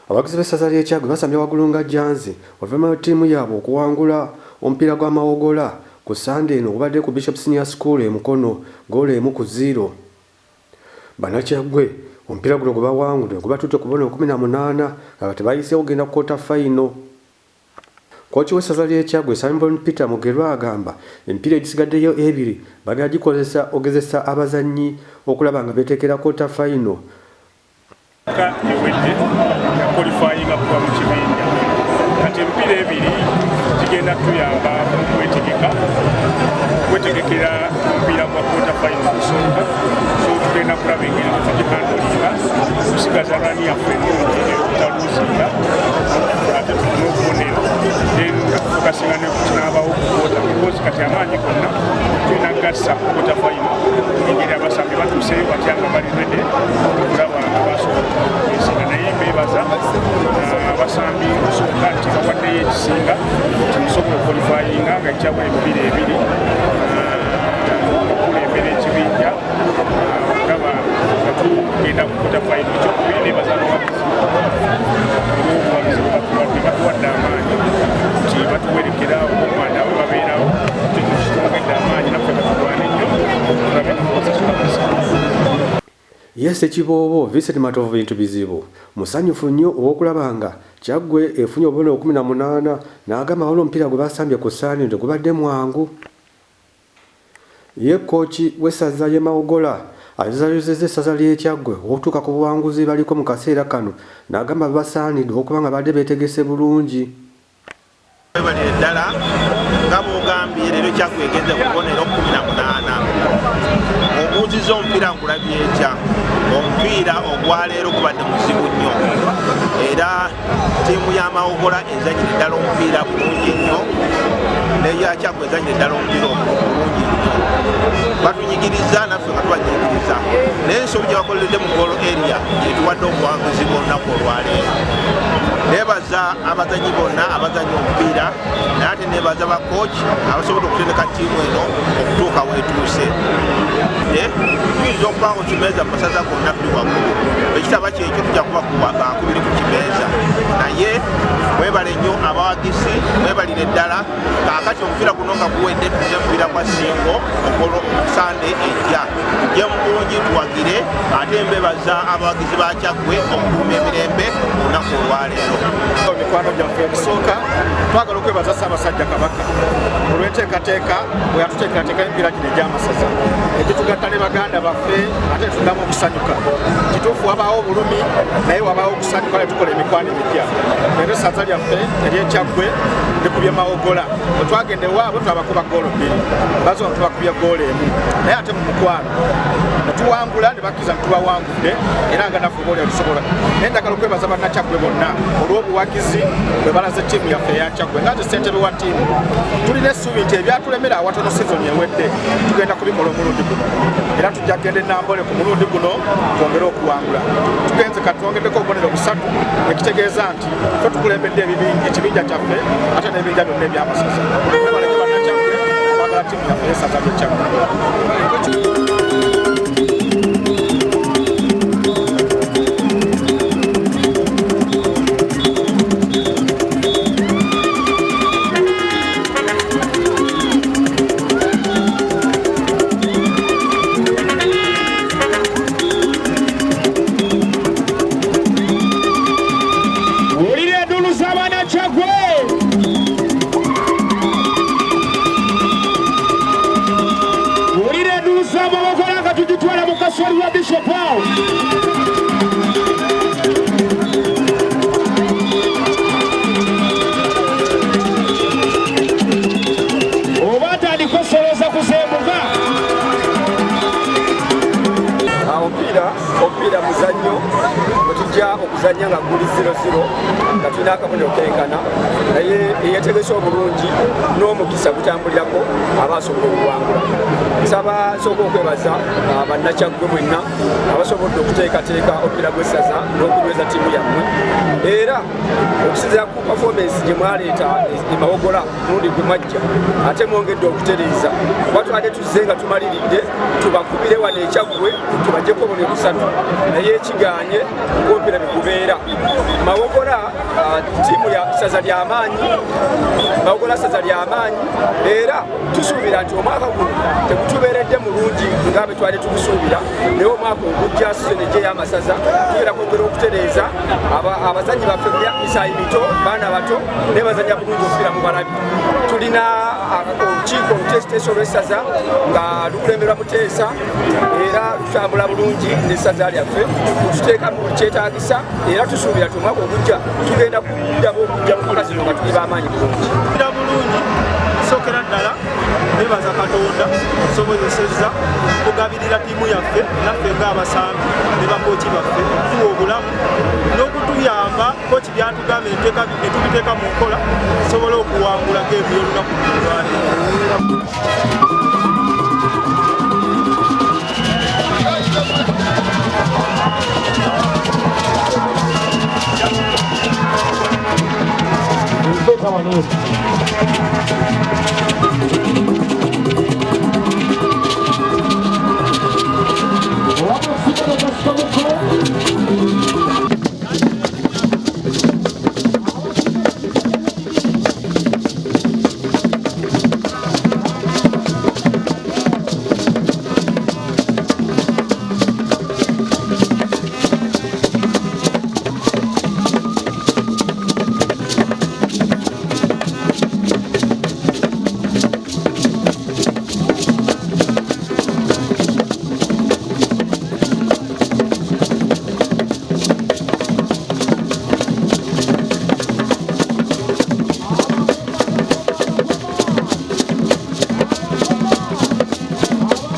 Abakozi b'essaza ly'e Kyaggwe basambye waggulu nga Janzi oluvannyuma ttiimu yaabwe okuwangula omupiira gw'amawogola ku Sande eno ogubadde ku Bishop Senior School e Mukono goolo 1-0. Bannakyaggwe omupiira guno gwe bawangudde gubatutte ku bbono 18 nga tebayiseewo ogenda ku kwota fayino. Kooki w'essaza ly'e Kyaggwe Simon Peter Mugerwa agamba emipiira egisigaddeyo ebiri bagenda gikozesa ogezesa abazannyi okulaba nga beetekera kwota fayino. Qualifying kuba mu kibinja kati emipiira ebiri kigenda tuyamba kwetegekera omupiira gwa kwota fayino kusooka, so tugenda kulaba engeri tugihandolinga okusigaza rani yaffe ennungi ekutaluuzinga ate tufune obubonero then nga tufokasinga nekinaabawo ku kwota because kati amaanyi gonna tulina gassa ku kwota fayino engeri abasambi batuuseyo batya nga bali rede okulaba nga basobola okusinga naye mbeebaza abasambi kusooka nti bawaddeyo ekisinga timusobola okwalifayinga nga ekyabula emipiira ebiri okulembera ekibinja olaba nga tugenda kukwota fayino ekyokubiri nebaza abawagizi olw'obuwagizi bwebatuwadde batuwadde amaanyi nti batuwerekera omwana we babeerawo kitwongedde amaanyi naffe katulwane nnyo tulabe tukozesula Yes Ekiboobo Vincent Matovu bintu bizibu musanyufu nnyo olw'okulaba nga Kyaggwe efunye obubonero 18 n'agamba waliwo omupiira gwe basambye ku Sande nti gubadde mwangu. Ye kooki w'essaza ly'e Mawogola azizayozezza essaza ly'e Kyaggwe okutuuka ku buwanguzi baliko mu kaseera kano n'agamba basaanidde okuba nga badde beetegese bulungi. Webalire ddala nga bw'ogambye leero Kyaggwe egenze ku bubonero 18. Obuuziza omupiira ngulabye etya omupiira ogwaleero gubadde muzibu nnyo era ttiimu y'Amawogola ezanyira ddala omupiira bulungi nnyo neya Kyaggwe ezanyira ddala omupiira bulungi nnyo batunyigiriza naffe nga tubanyigiriza naye ensobi gye bakoleredde mu goal area yetuwadde obuwanguzi bw'olunaku olwaleero. Nebaza abazanyi bonna abazanyi omupiira naye ate nebaza bakooki abasobodde okutendeka ttiimu eno okutuuka weetuuse. Tuyinza okuba nga kimeeza mu masaza gonna tuli waggulu ekitaba kyekyo tujja kuba kubiri ku kimeeza naye mwebale nnyo abawagizi mwebalire ddala kaakati omupiira guno nga guwedde tujja mupiira gwa Singo ogolo Sande ejja tujje mu bulungi tuwagire ate mbebaza abawagizi ba Kyaggwe okukuuma emirembe mu lunaku olwaleero. Mikwano gyaffe okusooka twagala okwebaza Ssaabasajja Kabaka olw'enteekateeka bwe yatuteekerateeka emipiira gino egy'amasaza egitugatta ne baganda baffe ate tuddamu okusanyuka. Kituufu wabaawo obulumi naye wabaawo okusanyuka ne tukola emikwano emipya. Leero essaza lyaffe ery'e Kyaggwe likubye Mawogola bwe twagenda ewaabwe twabakuba goolo 2 bazoona tubakubye goolo 1 naye ate mu mukwano ne tuwangula ne bakkiriza ne tubawangudde era nga naffe oba oli tusobola. Naye njagala okwebaza bannakyaggwe bonna olw'obuwagizi bwe balaze ttiimu yaffe eya Kyaggwe nga nze ssentebe wa ttiimu tulina essuubi nti ebyatulemera awatono sizoni ewedde tugenda kubikola omulundi guno era tujja kugenda enambole ku mulundi guno twongere okuwangula. Tugenze kati twongeddeko obubonero 3 ekitegeeza nti ffe tukulembedde ekibinja kyaffe ate n'ebinja byonna ebyamasaza. Webaleke bannakyaggwe abagala ttiimu yaffe y'essaza ly'e Kyaggwe. Bishop Paul. Omupiira muzannyo bwe tujja okuzannya tuzanya nga guli 0-0 nga tulina akabonero kenkana naye eyetegese obulungi n'omukisa gutambulirako aba asobola okuwangula. Nsaba sooka okwebaza bannakyaggwe mwenna abasobodde okuteekateeka omupiira gw'essaza n'okunyweza ttiimu yammwe, era okusinziira ku performance gye mwaleeta emawogola mulundi gwe mwajja ate mwongedde okutereeza kuba tubadde tuzze nga tumaliridde tubakubire wano ekyaggwe tubajjeko obonero 3 naye ekiganye ng'omupiira bigubeera. Mawogola ttiimu ya ssaza ly'amaanyi, Mawogola ssaza ly'amaanyi era tusuubira nti omwaka guno tegutubeeredde mulungi nga bwe twali tugusuubira, naye omwaka ogujja sizoni ejja ey'amasaza tugenda kwongera okutereeza abazannyi baffe misaayi mito, baana bato naye bazannya bulungi omupiira mu balabi. Tulina olukiiko oluteesiteesi olw'essaza nga lukulemberwa Muteesa era lutambula bulungi n'essaza lyaffe tuteeka mu kyetaagisa era tusuubira ti omwaka ogujja tugenda kuddamu okujja mu mpaka zino nga tuli b'amaanyi bulungi. Bulungi sookera ddala nebaza Katonda tusobozesezza okugabirira ttiimu yaffe naffe ng'abasambi ne bakooki baffe okutuwa obulamu n'okutuyamba kooki byatugamba ne tubiteeka mu nkola tusobole okuwangula geemu y'olunaku lwaleero. Come on,